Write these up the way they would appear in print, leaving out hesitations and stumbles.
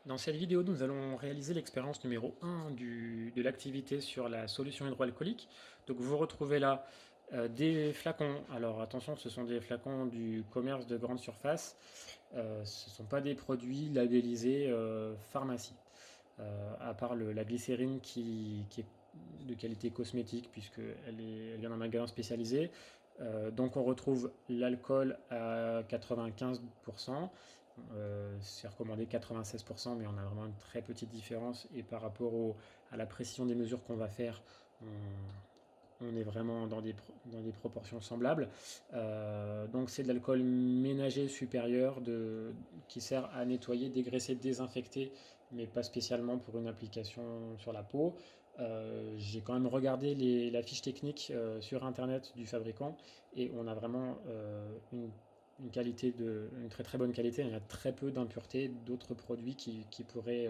Dans cette vidéo, nous allons réaliser l'expérience numéro 1 de l'activité sur la solution hydroalcoolique. Donc vous retrouvez là des flacons. Alors attention, ce sont des flacons du commerce de grande surface. Ce ne sont pas des produits labellisés pharmacie. À part la glycérine qui est de qualité cosmétique puisqu'elle vient d'un magasin spécialisé. Donc on retrouve l'alcool à 95%. C'est recommandé 96%, mais on a vraiment une très petite différence. Et par rapport à la précision des mesures qu'on va faire, on est vraiment dans des proportions semblables. Donc c'est de l'alcool ménager supérieur qui sert à nettoyer, dégraisser, désinfecter, mais pas spécialement pour une application sur la peau. J'ai quand même regardé la fiche technique sur internet du fabricant et on a vraiment une très très bonne qualité. Il y a très peu d'impuretés d'autres produits qui pourraient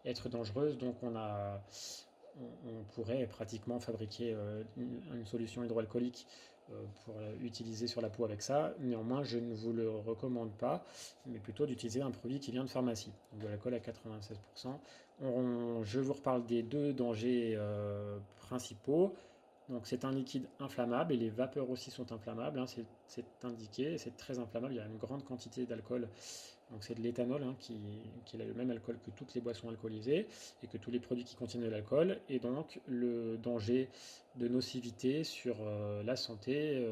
être dangereuses. Donc on pourrait pratiquement fabriquer une solution hydroalcoolique pour utiliser sur la peau avec ça. Néanmoins, je ne vous le recommande pas, mais plutôt d'utiliser un produit qui vient de pharmacie, donc de l'alcool à 96%. Je vous reparle des deux dangers principaux. Donc c'est un liquide inflammable et les vapeurs aussi sont inflammables, hein, c'est indiqué, c'est très inflammable, il y a une grande quantité d'alcool, donc c'est de l'éthanol qui a le même alcool que toutes les boissons alcoolisées et que tous les produits qui contiennent de l'alcool, et donc le danger de nocivité sur la santé,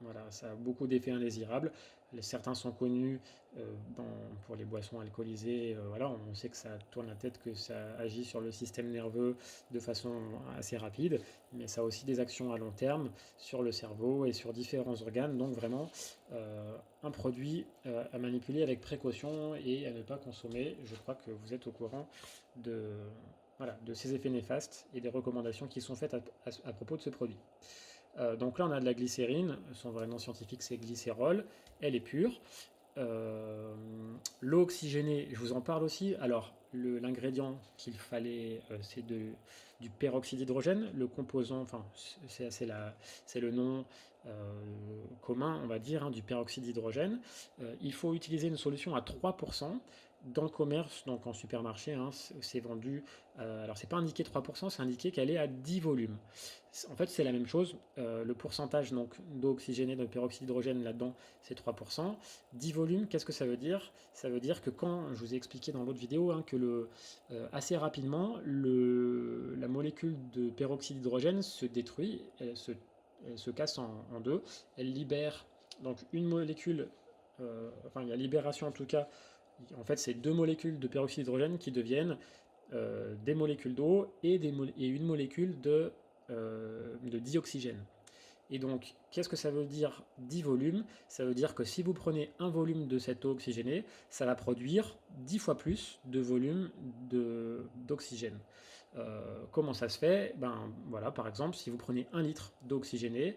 voilà, ça a beaucoup d'effets indésirables. Certains sont connus pour les boissons alcoolisées. Voilà, on sait que ça tourne la tête, que ça agit sur le système nerveux de façon assez rapide, mais ça a aussi des actions à long terme sur le cerveau et sur différents organes. Donc vraiment, un produit à manipuler avec précaution et à ne pas consommer. Je crois que vous êtes au courant de, voilà, de ces effets néfastes et des recommandations qui sont faites à propos de ce produit. Donc là, on a de la glycérine. Son vrai nom scientifique, c'est glycérol. Elle est pure. Euh, L'eau oxygénée, je vous en parle aussi. Alors, l'ingrédient qu'il fallait, c'est du peroxyde d'hydrogène. Le composant, enfin, c'est le nom commun, on va dire, hein, du peroxyde d'hydrogène. Il faut utiliser une solution à 3%. Dans le commerce, donc en supermarché, hein, c'est vendu. Alors, c'est pas indiqué 3%, c'est indiqué qu'elle est à 10 volumes. En fait, c'est la même chose. Le pourcentage donc d'eau oxygénée, de peroxyde d'hydrogène là-dedans, c'est 3%. 10 volumes, qu'est-ce que ça veut dire? Ça veut dire que quand, je vous ai expliqué dans l'autre vidéo, hein, que assez rapidement, la molécule de peroxyde d'hydrogène se détruit, elle se casse en deux. Elle libère donc une molécule, enfin il y a libération en tout cas. En fait, c'est deux molécules de peroxyde d'hydrogène qui deviennent des molécules d'eau et une molécule de dioxygène. Et donc, qu'est-ce que ça veut dire 10 volumes? Ça veut dire que si vous prenez un volume de cette eau oxygénée, ça va produire 10 fois plus de volume d'oxygène. Comment ça se fait? Ben voilà, par exemple, si vous prenez un litre d'eau oxygénée,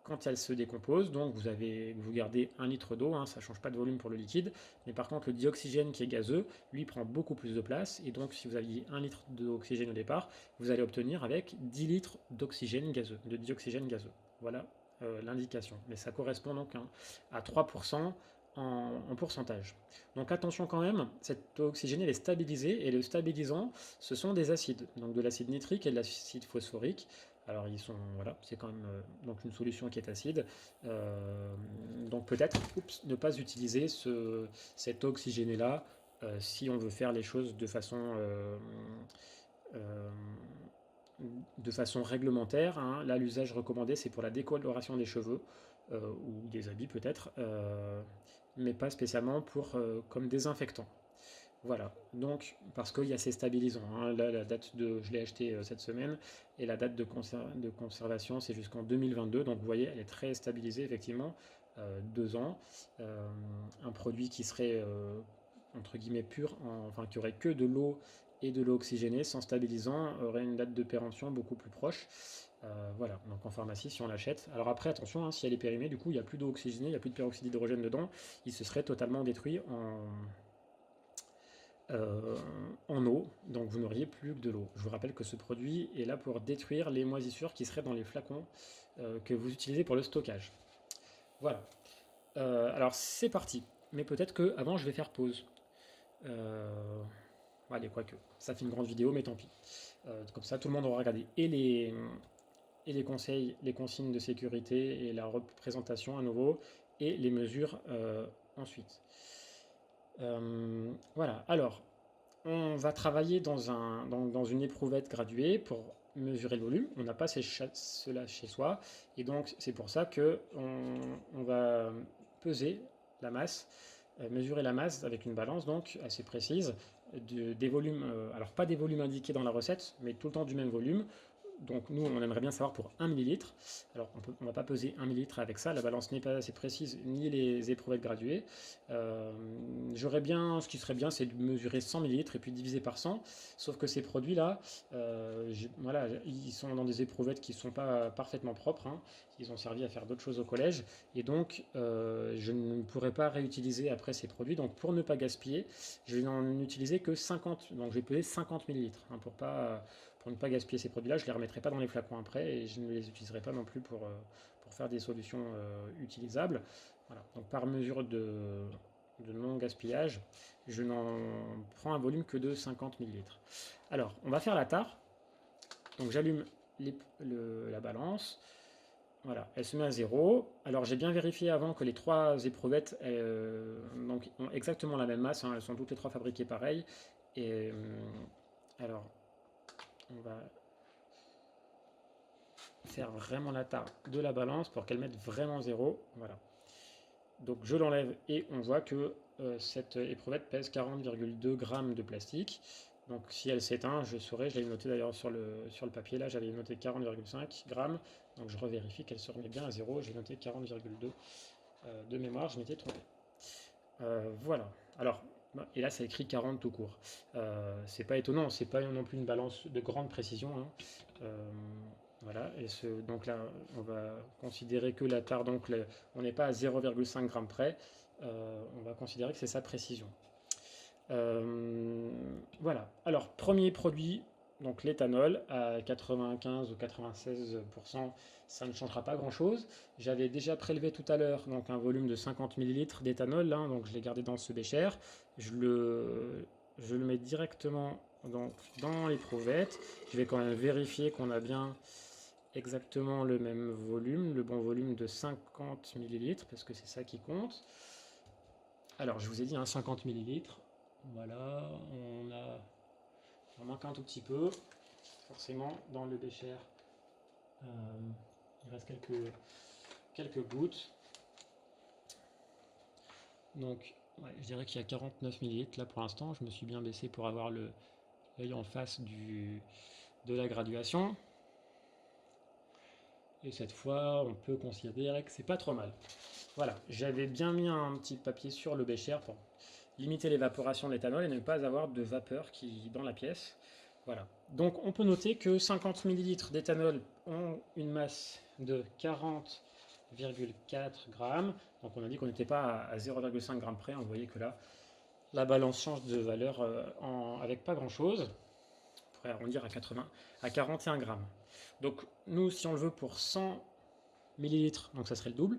quand elle se décompose, donc vous gardez un litre d'eau, hein, ça ne change pas de volume pour le liquide, mais par contre le dioxygène qui est gazeux, lui prend beaucoup plus de place, et donc si vous aviez un litre d'oxygène au départ, vous allez obtenir avec 10 litres d'oxygène gazeux, de dioxygène gazeux. Voilà l'indication. Mais ça correspond donc à 3% en pourcentage. Donc attention quand même, cette oxygène elle est stabilisée, et le stabilisant, ce sont des acides, donc de l'acide nitrique et de l'acide phosphorique. Alors ils sont, voilà, c'est quand même donc une solution qui est acide. Donc peut-être, ne pas utiliser cet oxygéné-là si on veut faire les choses euh, de façon réglementaire, hein. Là, l'usage recommandé, c'est pour la décoloration des cheveux ou des habits peut-être, mais pas spécialement comme désinfectant. Voilà, donc parce qu'il y a ces stabilisants, hein. Là, je l'ai acheté cette semaine, et la date de conservation, c'est jusqu'en 2022. Donc vous voyez, elle est très stabilisée, effectivement, 2 ans. Un produit qui serait, entre guillemets, pur, enfin qui aurait que de l'eau et de l'eau oxygénée, sans stabilisant, aurait une date de péremption beaucoup plus proche. Voilà, donc en pharmacie, si on l'achète. Alors après, attention, hein, si elle est périmée, du coup, il n'y a plus d'eau oxygénée, il n'y a plus de peroxyde d'hydrogène dedans, il se serait totalement détruit en eau, donc vous n'auriez plus que de l'eau. Je vous rappelle que ce produit est là pour détruire les moisissures qui seraient dans les flacons que vous utilisez pour le stockage. Voilà. Alors c'est parti. Mais peut-être que avant je vais faire pause. Euh, Allez, quoique, ça fait une grande vidéo, mais tant pis. Comme ça, tout le monde aura regardé. Et les conseils, les consignes de sécurité et la représentation à nouveau, et les mesures ensuite. Voilà, alors, on va travailler dans une éprouvette graduée pour mesurer le volume. On n'a pas cela chez soi, et donc c'est pour ça que on va peser la masse, mesurer la masse avec une balance donc assez précise, des volumes, alors pas des volumes indiqués dans la recette, mais tout le temps du même volume. Donc nous, on aimerait bien savoir pour 1 millilitre. Alors on ne va pas peser 1 millilitre avec ça, la balance n'est pas assez précise, ni les éprouvettes graduées. Ce qui serait bien, c'est de mesurer 100 millilitres et puis diviser par 100. Sauf que ces produits-là, voilà, ils sont dans des éprouvettes qui ne sont pas parfaitement propres, hein. Ils ont servi à faire d'autres choses au collège. Et donc, je ne pourrais pas réutiliser après ces produits. Donc pour ne pas gaspiller, je vais n'en utiliser que 50. Donc je vais peser 50 millilitres, hein, pour ne pas gaspiller ces produits-là. Je ne les remettrai pas dans les flacons après et je ne les utiliserai pas non plus pour faire des solutions utilisables. Voilà. Donc par mesure de non-gaspillage, je n'en prends un volume que de 50 millilitres. Alors, on va faire la tare. Donc j'allume la balance. Voilà, elle se met à 0. Alors j'ai bien vérifié avant que les 3 éprouvettes donc, ont exactement la même masse, hein. Elles sont toutes les 3 fabriquées pareil. Et alors, on va faire vraiment la tare de la balance pour qu'elle mette vraiment 0. Voilà. Donc je l'enlève et on voit que cette éprouvette pèse 40,2 grammes de plastique. Donc si elle s'éteint, je saurai, je l'avais noté d'ailleurs sur le papier là, j'avais noté 40,5 grammes. Donc je revérifie qu'elle se remet bien à 0, j'ai noté 40,2 de mémoire, je m'étais trompé. Voilà. Alors, et là ça écrit 40 tout court. C'est pas étonnant, c'est pas non plus une balance de grande précision, hein. Voilà, et donc là, on va considérer que la tare, donc on n'est pas à 0,5 g près, on va considérer que c'est sa précision. Voilà, alors premier produit, donc l'éthanol à 95 ou 96%, ça ne changera pas grand-chose. J'avais déjà prélevé tout à l'heure donc un volume de 50 ml d'éthanol, hein, donc je l'ai gardé dans ce bécher. Je le mets directement dans l'éprouvette. Je vais quand même vérifier qu'on a bien exactement le même volume, le bon volume de 50 ml, parce que c'est ça qui compte. Alors, je vous ai dit, hein, 50 ml. Voilà, on manque un tout petit peu, forcément, dans le bécher. Il reste quelques gouttes. Donc, ouais, je dirais qu'il y a 49 ml là pour l'instant. Je me suis bien baissé pour avoir l'œil en face de la graduation. Et cette fois, on peut considérer que c'est pas trop mal. Voilà, j'avais bien mis un petit papier sur le bécher pour limiter l'évaporation de l'éthanol et ne pas avoir de vapeur dans la pièce. Voilà. Donc on peut noter que 50 ml d'éthanol ont une masse de 40,4 grammes. Donc on a dit qu'on n'était pas à 0,5 g près. Vous voyez que là, la balance change de valeur avec pas grand chose. On pourrait arrondir à 41 grammes. Donc nous, si on le veut pour 100 millilitres, donc ça serait le double,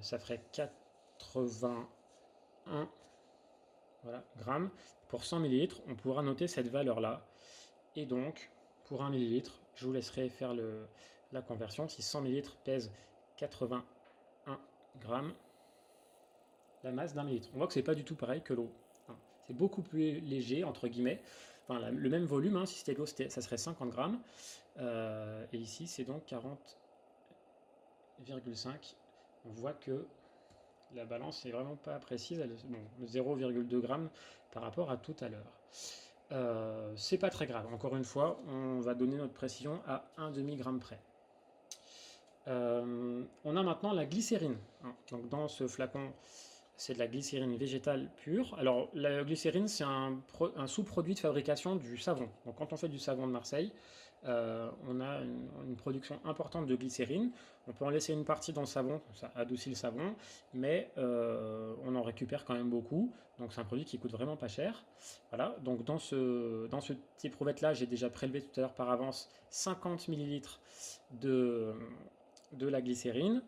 ça ferait 81 grammes. Pour 100 millilitres, on pourra noter cette valeur-là. Et donc, pour 1 millilitre, je vous laisserai faire la conversion. Si 100 millilitres pèse 81 grammes, la masse d'un millilitre. On voit que c'est pas du tout pareil que l'eau. C'est beaucoup plus léger, entre guillemets. Enfin, le même volume, hein, si c'était l'eau, ça serait 50 grammes. Et ici, c'est donc 40,5. On voit que la balance n'est vraiment pas précise, 0,2 grammes par rapport à tout à l'heure. C'est pas très grave, encore une fois, on va donner notre précision à 1,5 g près. On a maintenant la glycérine, hein. Donc dans ce flacon, c'est de la glycérine végétale pure. Alors la glycérine, c'est un sous-produit de fabrication du savon. Donc quand on fait du savon de Marseille, on a une production importante de glycérine. On peut en laisser une partie dans le savon, ça adoucit le savon, mais on en récupère quand même beaucoup. Donc c'est un produit qui coûte vraiment pas cher. Voilà, donc dans cette éprouvette là, j'ai déjà prélevé tout à l'heure par avance 50 ml de la glycérine.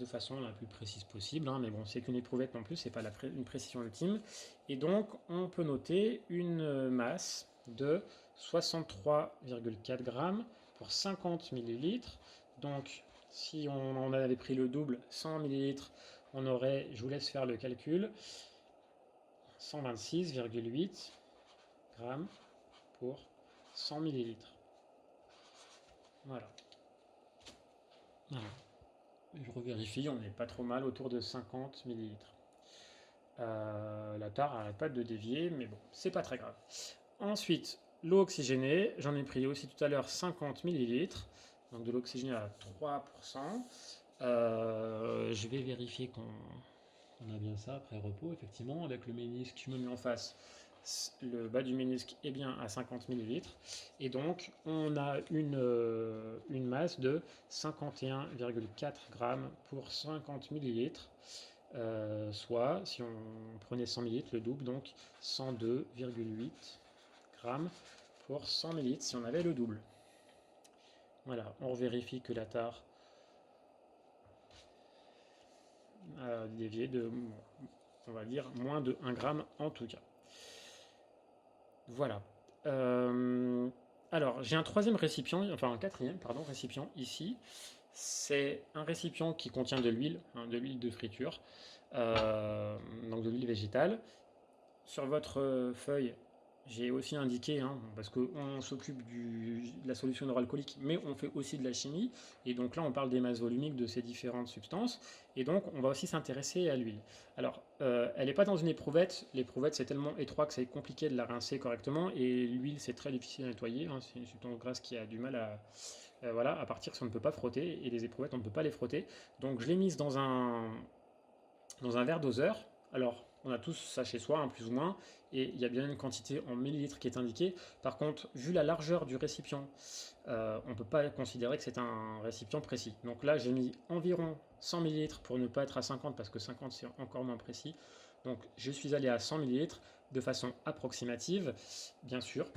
de façon la plus précise possible, hein, mais bon, c'est qu'une éprouvette non plus, c'est pas une précision ultime. Et donc, on peut noter une masse de 63,4 grammes pour 50 millilitres. Donc, si on en avait pris le double, 100 millilitres, on aurait, je vous laisse faire le calcul, 126,8 grammes pour 100 millilitres. Voilà. Voilà. Je revérifie, on n'est pas trop mal, autour de 50 millilitres. La tare n'arrête pas de dévier, mais bon, c'est pas très grave. Ensuite, l'eau oxygénée, j'en ai pris aussi tout à l'heure 50 millilitres, donc de l'eau oxygénée à 3%. Je vais vérifier qu'on a bien ça après repos, effectivement, avec le ménisque, je me mets en face. Le bas du ménisque est bien à 50 millilitres et donc on a une masse de 51,4 grammes pour 50 millilitres, soit si on prenait 100 millilitres le double, donc 102,8 grammes pour 100 millilitres si on avait le double. Voilà, on vérifie que la tare a dévié de, on va dire, moins de 1 gramme en tout cas. Voilà. Alors, j'ai un troisième récipient, enfin un quatrième, pardon, récipient ici. C'est un récipient qui contient de l'huile, hein, de l'huile de friture, donc de l'huile végétale. Sur votre feuille, j'ai aussi indiqué, hein, parce qu'on s'occupe de la solution hydroalcoolique, mais on fait aussi de la chimie. Et donc là, on parle des masses volumiques de ces différentes substances. Et donc, on va aussi s'intéresser à l'huile. Alors, elle n'est pas dans une éprouvette. L'éprouvette, c'est tellement étroit que c'est compliqué de la rincer correctement. Et l'huile, c'est très difficile à nettoyer, hein. C'est une substance grasse qui a du mal voilà, à partir si on ne peut pas frotter. Et les éprouvettes, on ne peut pas les frotter. Donc, je l'ai mise dans un verre doseur. Alors, on a tous ça chez soi, hein, plus ou moins, et il y a bien une quantité en millilitres qui est indiquée. Par contre, vu la largeur du récipient, on ne peut pas considérer que c'est un récipient précis. Donc là, j'ai mis environ 100 millilitres pour ne pas être à 50, parce que 50 c'est encore moins précis. Donc je suis allé à 100 millilitres de façon approximative, bien sûr,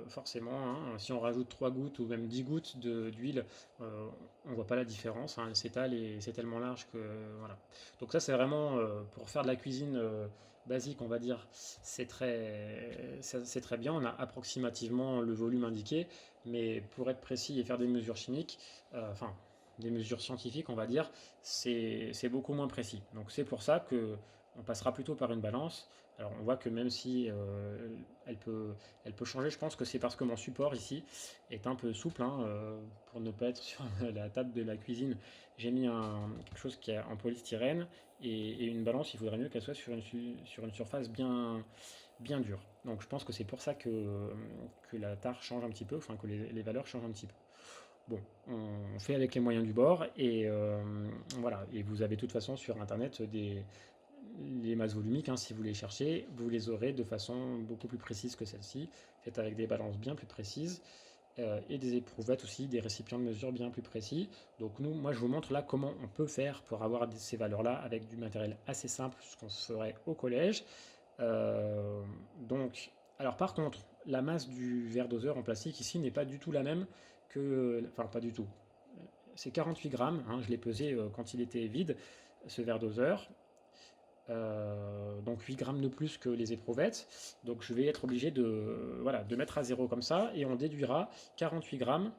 forcément, hein, si on rajoute 3 gouttes ou même 10 gouttes d'huile, on ne voit pas la différence, hein, elle s'étale et c'est tellement large que voilà. Donc ça c'est vraiment pour faire de la cuisine basique, on va dire, c'est très bien, on a approximativement le volume indiqué, mais pour être précis et faire des mesures chimiques, enfin des mesures scientifiques on va dire, c'est beaucoup moins précis. Donc c'est pour ça que on passera plutôt par une balance. Alors on voit que même si elle peut changer, je pense que c'est parce que mon support ici est un peu souple, hein, pour ne pas être sur la table de la cuisine. J'ai mis quelque chose qui est en polystyrène et une balance, il faudrait mieux qu'elle soit sur une surface bien dure. Donc je pense que c'est pour ça que la tare change un petit peu, enfin que les valeurs changent un petit peu. Bon, on fait avec les moyens du bord et voilà. Et vous avez de toute façon sur internet les masses volumiques, hein, si vous les cherchez, vous les aurez de façon beaucoup plus précise que celle-ci, faites avec des balances bien plus précises et des éprouvettes aussi, des récipients de mesure bien plus précis. Donc moi je vous montre là comment on peut faire pour avoir ces valeurs-là avec du matériel assez simple, ce qu'on ferait au collège. Donc, alors par contre, la masse du verre doseur en plastique ici n'est pas du tout la même que, enfin pas du tout. C'est 48 grammes, hein, je l'ai pesé quand il était vide, ce verre doseur. Donc 8 grammes de plus que les éprouvettes. Donc je vais être obligé de mettre à zéro comme ça et on déduira 48 grammes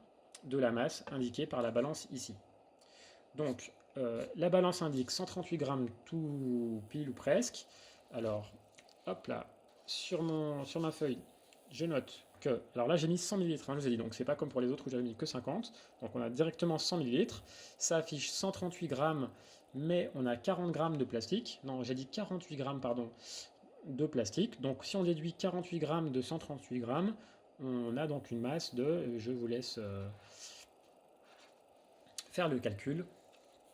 de la masse indiquée par la balance ici. Donc la balance indique 138 grammes tout pile ou presque. Alors hop là, sur ma feuille, je note que, alors là j'ai mis 100 millilitres, hein, je vous ai dit, donc c'est pas comme pour les autres où j'avais mis que 50, donc on a directement 100 millilitres, ça affiche 138 grammes, mais on a 40 grammes de plastique, non j'ai dit 48 grammes, pardon, de plastique, donc si on déduit 48 grammes de 138 grammes, on a donc une masse de, je vous laisse faire le calcul,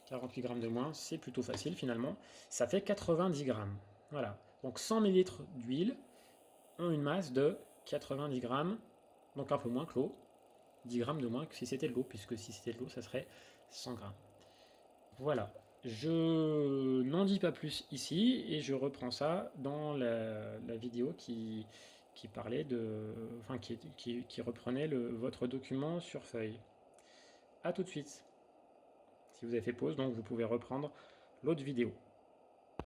48 grammes de moins, c'est plutôt facile finalement, ça fait 90 grammes, voilà, donc 100 millilitres d'huile ont une masse de 90 grammes, donc un peu moins que l'eau, 10 grammes de moins que si c'était de l'eau, puisque si c'était de l'eau, ça serait 100 grammes. Voilà, je n'en dis pas plus ici, et je reprends ça dans la vidéo qui parlait enfin qui reprenait votre document sur feuille. A tout de suite. si vous avez fait pause, donc vous pouvez reprendre l'autre vidéo.